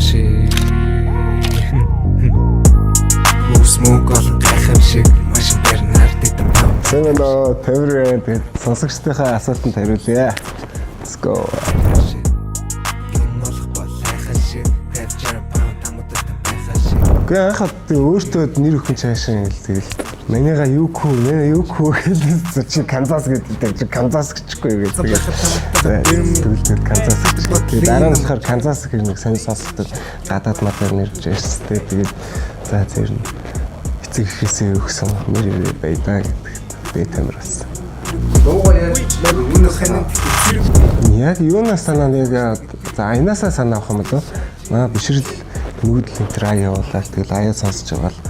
шиг Мөсмөг олон гайхам шиг машин дээр нарддаг юм. Сэнэло тэмрээ тэгээд сонсогчдынхаа асуултанд хариулъя. Let's go. Гэхдээ хахад өөртөө нэр өгөх цаашаа юм л тэгэл. Манайга юуку гэсэн чи Канзас гэдэг чи Канзас гэчихгүй гэж тэгээд Канзас гэдэг. Дараа нь болохоор Канзас гэх нэг сайн сонсогдод гадаад мадаар нэрж ярьжтэй. Тэгээд за зэрнэ эцэг ихээсээ өгсөн нэр байдаа гэдэг би тамираас. Яг юунаас санаа нэг за аянасаа санаа авах юм бол маа бишрэл нүүдл энэ аяа явуулаад тэгэл аяа сонсож байгаа л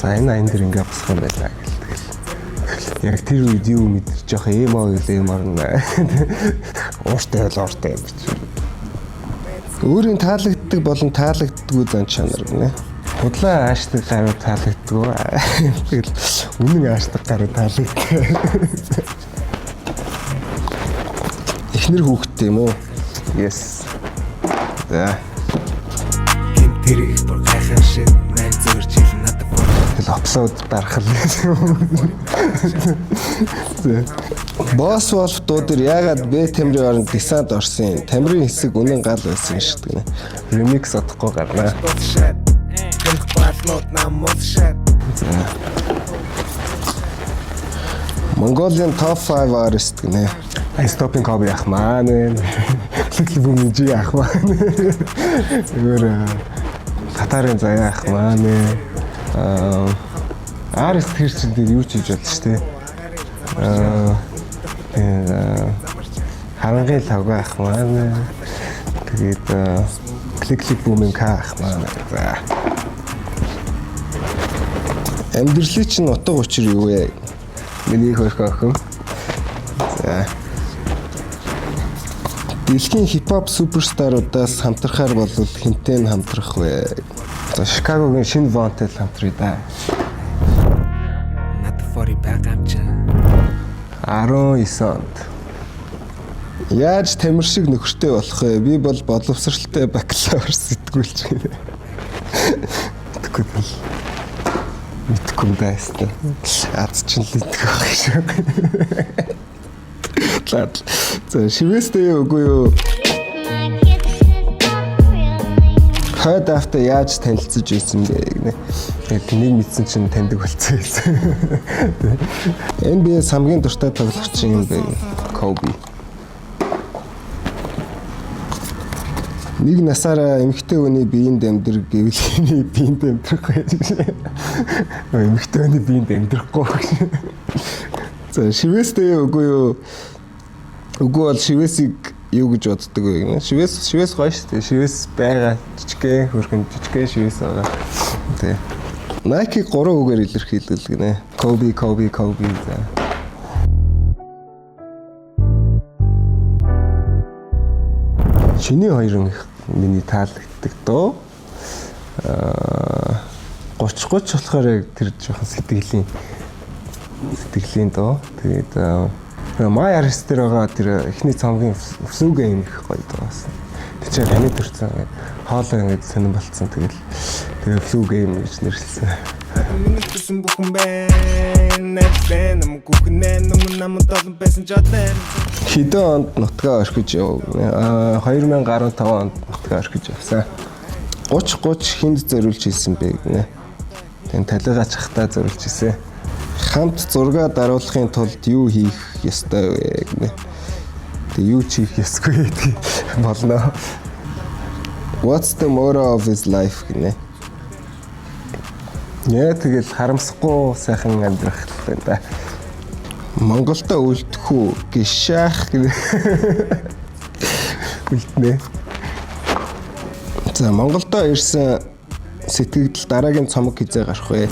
за энэ аян дээр ингээ босох юм байлаа гэл тэгэл яг тэр үед юу мэдэрч жоох эм орно ууртай юм бич. Өөрийн таалагддаг болон таалагддаггүй зан чанар гинэ. Худлаа аашдаг гаруу таалагддаггүй. Тэгэл үнэн аашдаг гаруу таалагддаг. Эхнэр хүүхдтэй юм уу? Yes. За. Тэр их бүр гайхам шиг мэн зөрч хэл надад бүр. Тэгэл апсууд дарахл гэсэн. Босс Wolf дуу дээр яагаад Б тамирын оронд десант орсон юм? Тамирын хэсэг үнэн гал байсан шүү дээ. Ремикс одохгүй гарнаа. Mongolian top 5 artist гинэ. I stopping Kobe ах маань. Little Boom G ах маань. Өөр Татарын заяа ах маань. Artist хэрчэн дээр юу ч хийж болно шүү дээ. Харангийн лавг ах маань. Тэгээд Little Boom K ах маань. За. Амьдралын чинь утга учир юу вэ? Миний хөрх охин. За. Дэлхийн хипхоп суперстаруудаас хамтрахаар бол хинтээ нь хамтрах вэ? За Шикагогийн шинэ Вонтэй хамтрая да. Надад фори байгаач. 19 онд. Яаж тамир шиг нөхөртэй болох вэ? Би бол боловсралтай бакалавр сэтгүүлч гэнэ. Мэдгүй байсан. Аз чин л идэх байх шүү. За шивэстэй үгүй юу? Хойд автаа яаж танилцж ирсэн бэ гэнэ. Тэгээд тэнийг мэдсэн чинь таньдаг болцсон гэсэн. NBA хамгийн дуртай тоглогч юм бэ? Kobe. Нэг насаараа эмэгтэй хүний биеинд амьдрэх гэвэл миний биеинд амьдрахгүй. Эмэгтэй хүний биеинд амьдрахгүй. За шивэстэй үгүй юу? Үгүй бол шивэсийг юу гэж боддог вэ гэнэ? Шивэс гоё шүү дээ. Шивэс байгаа. Жижигхэн хөрхөн жижигхэн шивэс байгаа. Тэ. Nike 3 үгээр илэрхийлэл гэнэ. Kobe. За. Чиний хоёрын миний таалагддаг доо 30 болохоор яг тэр жоохон сэтгэлийн доо. Тэгээд My Artist дээр байгаа тэр эхний цамгийн өсвөг юм их гоё доосэн. Тэр чинь таны төрсэн хоолой ингэж сонирн болцсон. Тэгээд өсвөг юм гэж нэрлсэн. Миний төсөн бүхэн байна. Нэм гүхнээ намд олон байсан жадлаа. Хэдэн онд нутгаа орхиж яв. 2015 онд нутгаа орхиж явсан. 30 хүнд зориулж хийсэн бэ гинэ. Тэн талигач хахтаа зориулж хийсэн. Хамт зураг даруулахын тулд юу хийх ёстой вэ гинэ. Тэг юу ч хийх ёсгүй гэдэг болно. What's the motto of his life гинэ. Яа тэгэл харамсахгүй сайхан амьдрах л байна да. Монголда үлдэх үү гişаах гэнэ. Үлднэ. За Монголдо ирсэн сэтгэгдэл дараагийн цомог хизээ гарах вэ?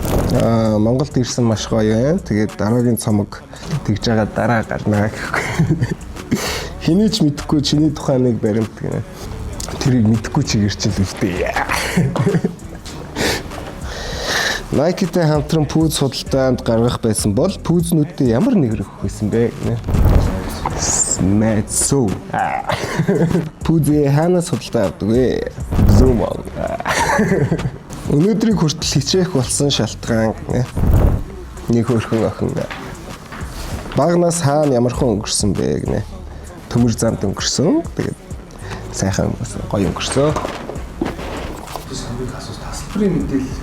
Монголд ирсэн маш гоё юм. Тэгээд дараагийн цомог тэгж байгаа дараа гарнаа гэхгүй. Хэний ч мэдэхгүй чиний тухай нэг баримт гэнэ. Тэрийг мэдэхгүй чи ирчихэл үлдээ. Nike-тэй хамтран пүүз судалдаанд гаргах байсан бол пүүзнүүдтэй ямар нэг өгөх байсан бэ гэнэ. Мэцүү. Пүзээ ханаас судалтай авдаг вэ? Zoom. Өнөөдрийг хүртэл хичээх болсон шалтгаан нэг хөрхөн охин. Багнаас хаана ямархан өнгөрсөн бэ гинэ. Төмөр замд өнгөрсөн. Тэгээд сайхан гоё өнгөрсөн. Тасалбарын мэдээлэл.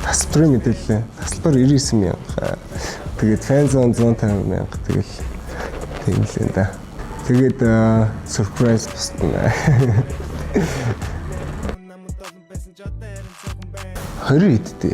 Тасалбарын мэдээлэл. Тасалбар 99,000. Тэгээд фэн зон 150,000. Тэгэл тийм л энэ да. Тэгээд surprise постна. 20 идтэй.